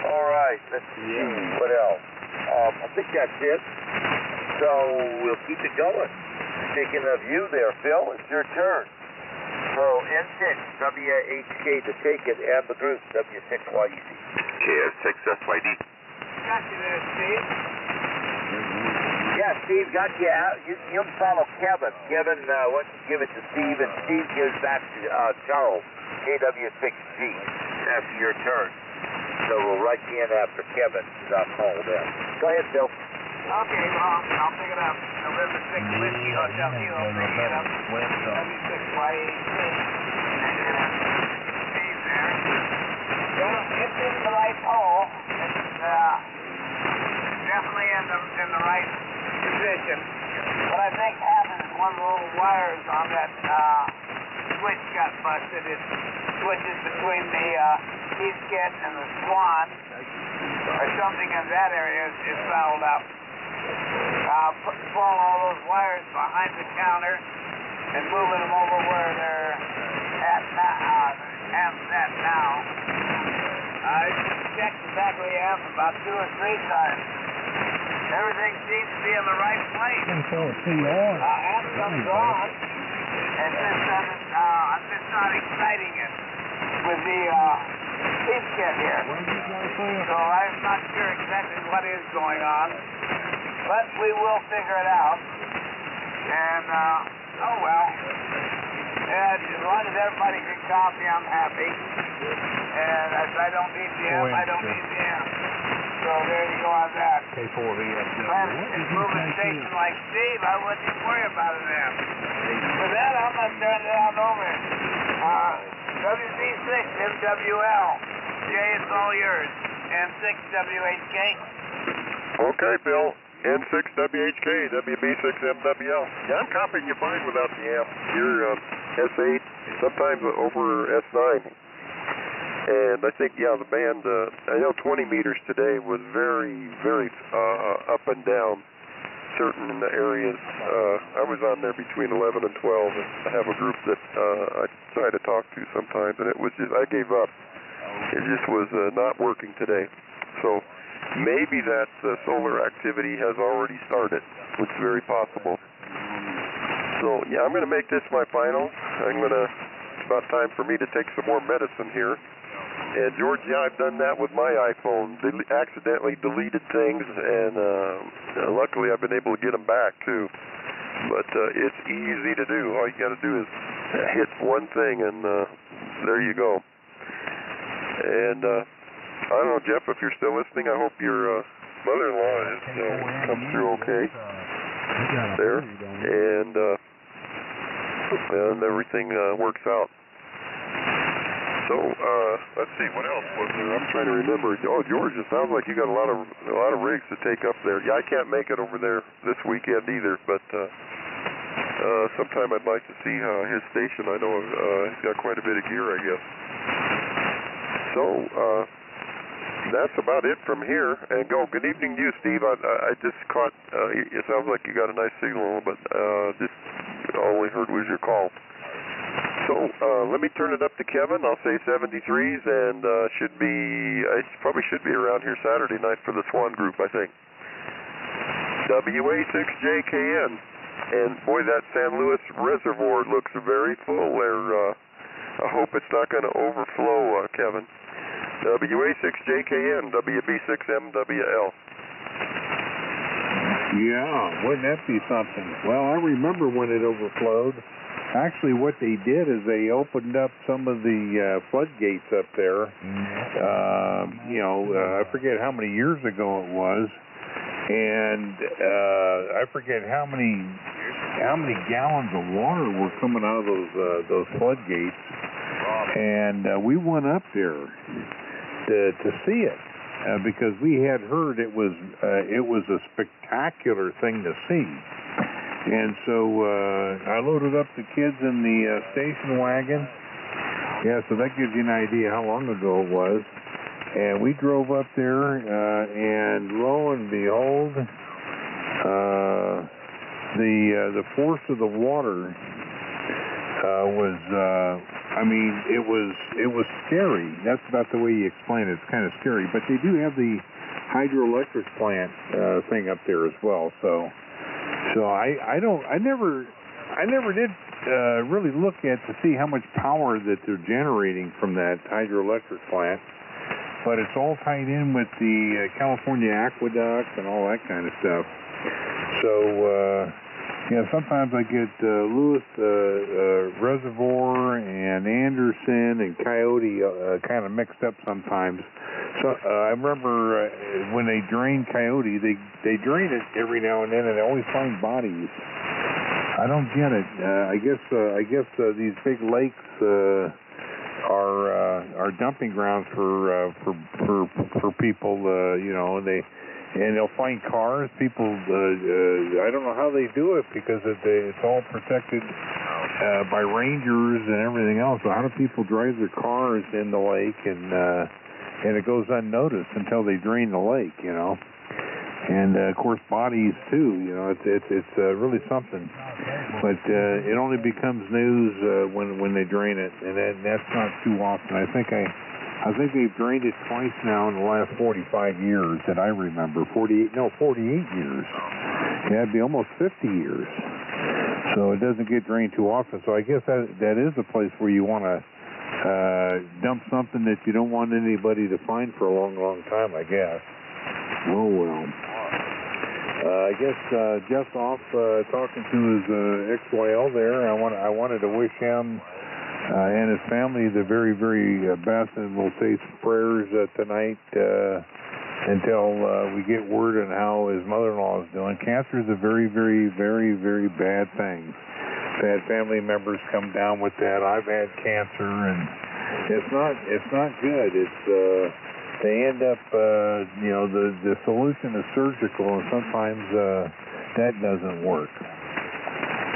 All right, let's see what else. I think that's it. So we'll keep it going. Speaking of you there, Phil, it's your turn. So N6 WHK to take it, and the group W6YEC. KS6SYD. Got you there, Steve. Yeah, Steve got you out. You follow Kevin. Kevin, why don't you give it to Steve, and Steve gives back to Charles, KW6G. That's your turn. So we'll write you in after Kevin is on hold then. Go ahead, Phil. Okay, well, I'll pick it up. November 6th, Whiskey Hotel Kilo, pick it up. W6YHC. Steve there. Well, it's in the right hole. It's definitely in the right position. What I think happened is one of the little wires on that switch got busted. It switches between the Heathkit and the Swan, or something in that area is fouled up. Pull all those wires behind the counter and moving them over where they're at now. I checked the back of the amp about 2 or 3 times. Everything seems to be in the right place. Amp comes on, and I'm just not exciting it with the Heathkit here. So I'm not sure exactly what is going on, but we will figure it out. And, oh well. And as long as everybody can copy, I'm happy. And if I don't need the amp, I don't need the amp. So there you go on that. But it's moving station like Steve, I wouldn't even worry about an amp. For that, I'm going to turn it on over. WZ6 MWL. Jay, it's all yours. N6 WHK. Okay, Bill. N6WHK, WB6MWL. Yeah, I'm copying you fine without the amp. You're S8, sometimes over S9. And I think, yeah, the band, I know 20 meters today was very, very up and down. Certain areas, I was on there between 11 and 12, and I have a group that I try to talk to sometimes, and it was just, I gave up. It just was not working today. So maybe that solar activity has already started, which is very possible. So, yeah, I'm going to make this my final. It's about time for me to take some more medicine here. And George, yeah, I've done that with my iPhone. Accidentally deleted things, and luckily I've been able to get them back too. But it's easy to do. All you got to do is hit one thing, and there you go. And I don't know, Jeff, if you're still listening, I hope your mother-in-law comes through okay there, and everything works out. So let's see, what else was there? I'm trying to remember. Oh, George, it sounds like you got a lot of rigs to take up there. Yeah, I can't make it over there this weekend either, but sometime I'd like to see his station. I know he's got quite a bit of gear, I guess. So that's about it from here. And good evening to you, Steve. I just caught. It sounds like you got a nice signal, but just all we heard was your call. So let me turn it up to Kevin. I'll say 73s, and I probably should be around here Saturday night for the Swan Group, I think. WA6JKN, and boy, that San Luis Reservoir looks very full there. I hope it's not going to overflow, Kevin. WA6JKN, WB6MWL. Yeah, wouldn't that be something? Well, I remember when it overflowed. Actually, what they did is they opened up some of the floodgates up there. I forget how many years ago it was, and I forget how many gallons of water were coming out of those floodgates. And we went up there to see it because we had heard it was a spectacular thing to see. And so I loaded up the kids in the station wagon. Yeah, so that gives you an idea how long ago it was. And we drove up there, and lo and behold, the force of the water was, it was scary. That's about the way you explain it. It's kind of scary. But they do have the hydroelectric plant thing up there as well. So I never did really look at to see how much power that they're generating from that hydroelectric plant, but it's all tied in with the California aqueduct and all that kind of stuff. So sometimes I get Lewis Reservoir and Anderson and Coyote kind of mixed up sometimes. So I remember when they drain Coyote, they drain it every now and then, and they always find bodies. I don't get it. I guess these big lakes are dumping grounds for people. And they'll find cars. People, I don't know how they do it because it's all protected by rangers and everything else. So how do people drive their cars in the lake and it goes unnoticed until they drain the lake, And of course, bodies too. It's really something. But it only becomes news when they drain it, and that's not too often. I think they've drained it twice now in the last 45 years that I remember. 48 years. Yeah, it'd be almost 50 years. So it doesn't get drained too often. So I guess that is a place where you want to dump something that you don't want anybody to find for a long, long time, I guess. Oh, well. I guess Jeff's off talking to his ex-whale there. I wanted to wish him and his family the very, very best, and we'll say some prayers tonight until we get word on how his mother-in-law is doing. Cancer is a very, very, very, very bad thing. I've had family members come down with that. I've had cancer, and it's not good. They end up, the solution is surgical, and sometimes that doesn't work.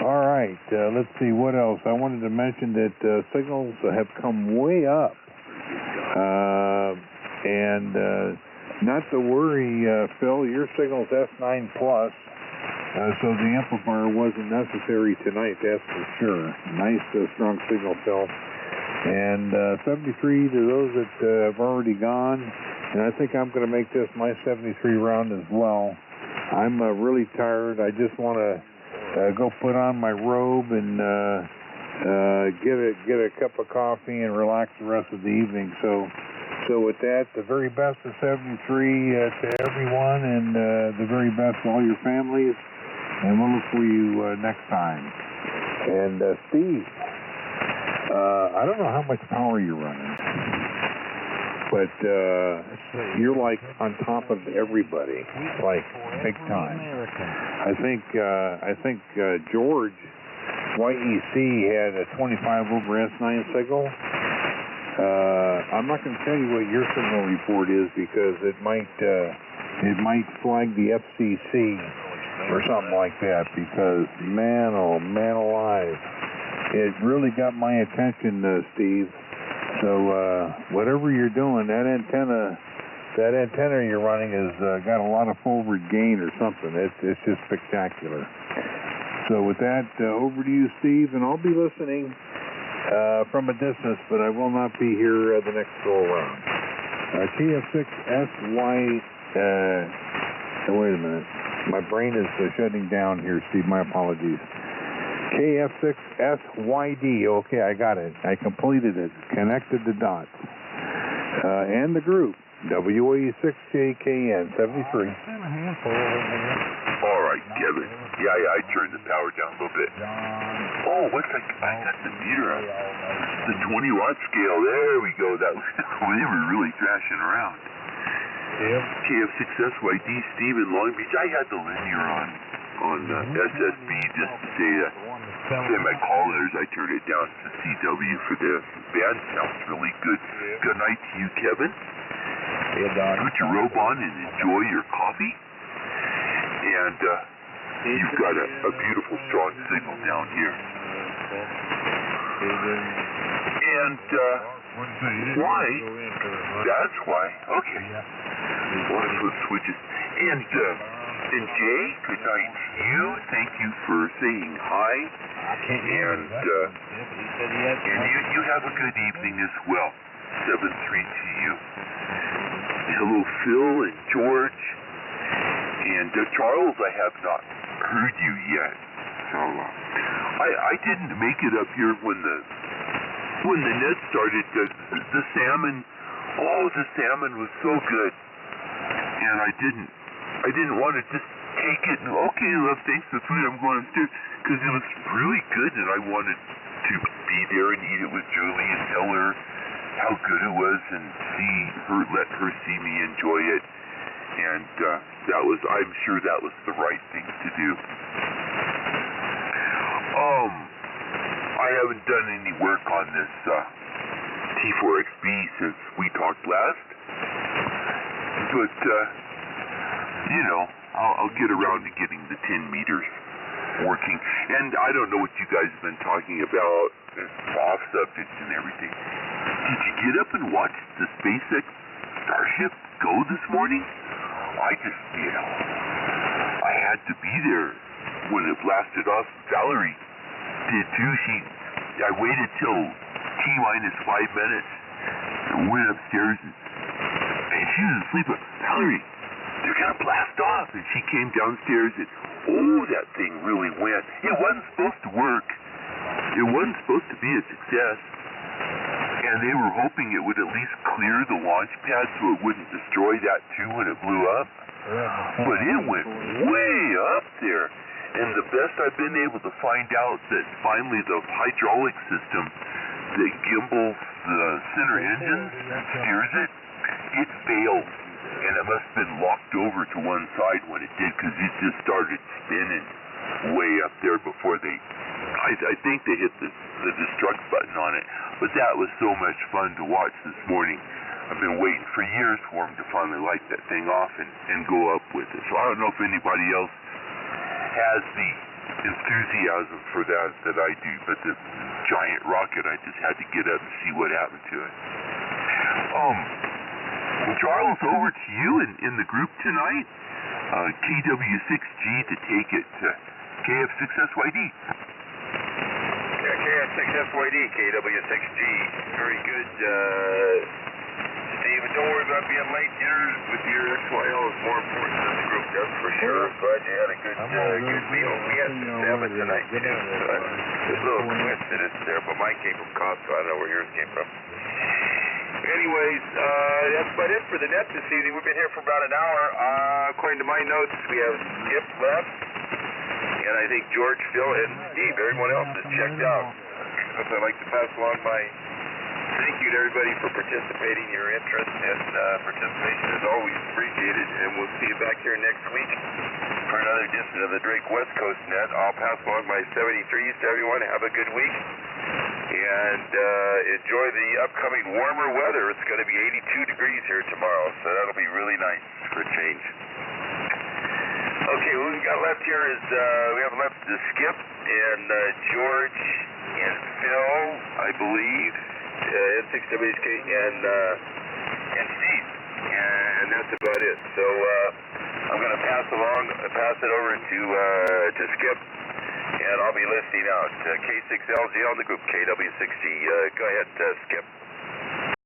All right, let's see what else. I wanted to mention that signals have come way up, and not to worry, Phil, your signal's S9+, so the amplifier wasn't necessary tonight, that's for sure. Nice, strong signal, Phil. And 73 to those that have already gone, and I think I'm going to make this my 73 round as well. I'm really tired. I just want to go put on my robe and get a cup of coffee and relax the rest of the evening. So So with that, the very best of 73 to everyone, and the very best to all your families, and we'll look for you next time. And Steve, I don't know how much power you're running, but you're like on top of everybody, like big time. I think George YEC had a 25 over S9 signal. I'm not going to tell you what your signal report is because it might flag the FCC or something like that. Because man, oh man, alive, it really got my attention, Steve. So whatever you're doing, that antenna you're running has got a lot of forward gain or something. It's just spectacular. So with that, over to you, Steve, and I'll be listening from a distance, but I will not be here the next go around. KF6SY, wait a minute. My brain is shutting down here, Steve. My apologies. KF6SYD. Okay, I got it. I completed it. Connected the dots. And the group. WAE6JKN 73. All right, Kevin. Yeah, I turned the power down a little bit. Oh, what's that? I got the meter up. The 20-watt scale. There we go. That they were really thrashing around. Yep. KF6SYD, Steve in Long Beach. I had the linear on SSB just to say my call letters. I turned it down to CW for the band. Sounds really good. Good night to you, Kevin. Put your robe on and enjoy your coffee. And you've got a beautiful, strong signal down here. And why? That's why. Okay. Watch those switches. And Jay, good night to you. Thank you for saying hi. And you have a good evening as well. 7-3 to you. Hello, Phil and George. And Charles, I have not heard you yet. So I didn't make it up here when the net started. The salmon, the salmon was so good, and I didn't want to just take it and okay, love, thanks for the food. I'm going upstairs because it was really good, and I wanted to be there and eat it with Julie and tell her how good it was and let her see me enjoy it. And I'm sure that was the right thing to do. I haven't done any work on this T4XB since we talked last. But, I'll get around to getting the 10 meters working. And I don't know what you guys have been talking about, off subjects and everything. Did you get up and watch the SpaceX Starship go this morning? I just, I had to be there when it blasted off. Valerie did too. I waited till T-5 minutes and went upstairs and she was asleep. Valerie, they're going to blast off. And she came downstairs and, that thing really went. It wasn't supposed to work. It wasn't supposed to be a success. And they were hoping it would at least clear the launch pad so it wouldn't destroy that too when it blew up. But it went way up there. And the best I've been able to find out that finally the hydraulic system that gimbals the center engine, steers it, it failed. And it must have been locked over to one side when it did because it just started spinning way up there before I think they hit the destruct button on it. But that was so much fun to watch this morning. I've been waiting for years for them to finally light that thing off and go up with it. So I don't know if anybody else has the enthusiasm for that I do. But the giant rocket, I just had to get up and see what happened to it. Charles, over to you in the group tonight. KW6G to take it to KF6SYD. KF6SYD, KW6G. Very good. Steve, don't worry about being late. Dinner with your ex-wife is more important than the group, that's for sure. Glad you had a good meal. We had some salmon tonight, too. There's a little coincidence there, but mine came from Costco. I don't know where yours came from. Anyway. anyways, that's about it for the net this evening. We've been here for about an hour. According to my notes, we have Skip left, and I think George, Phil, and Steve. Everyone else is checked out. I'd like to pass along my thank you to everybody for participating. Your interest and participation is always appreciated, and we'll see you back here next week for another edition of the Drake West Coast Net. I'll pass along my 73s to everyone. Have a good week, and enjoy the upcoming warmer weather. It's going to be 82 degrees here tomorrow, so that'll be really nice for a change. Okay, what we've got left here is we have left the Skip and George and Phil, I believe, N6WHK and Steve, and that's about it. So I'm going to pass it over to Skip, and I'll be listening out. K6LG on the group, KW6G. Go ahead, Skip.